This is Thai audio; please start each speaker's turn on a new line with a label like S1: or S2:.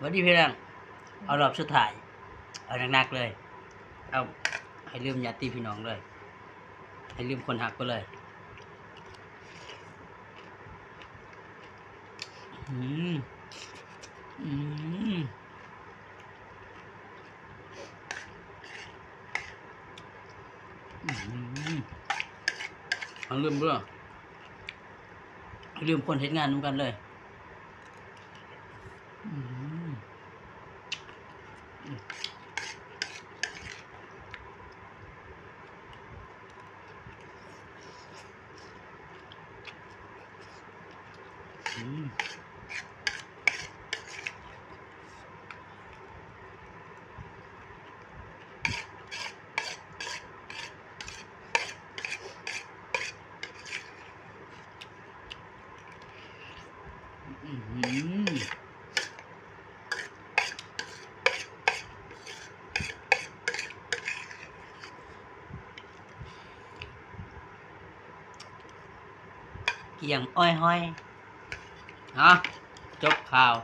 S1: วันนี้พี่น้องเอารอบสุดท้ายเอาหนักๆเลยเอาให้ลืมญาติพี่น้องเลยให้ลืมคนหักไปเลยอืมอืมเอาลืมเรื่องลืมคนเห็นงานเหมือนกันเลยอืมอืมเกี่ยงอ้อยห้อยฮะจบข่าว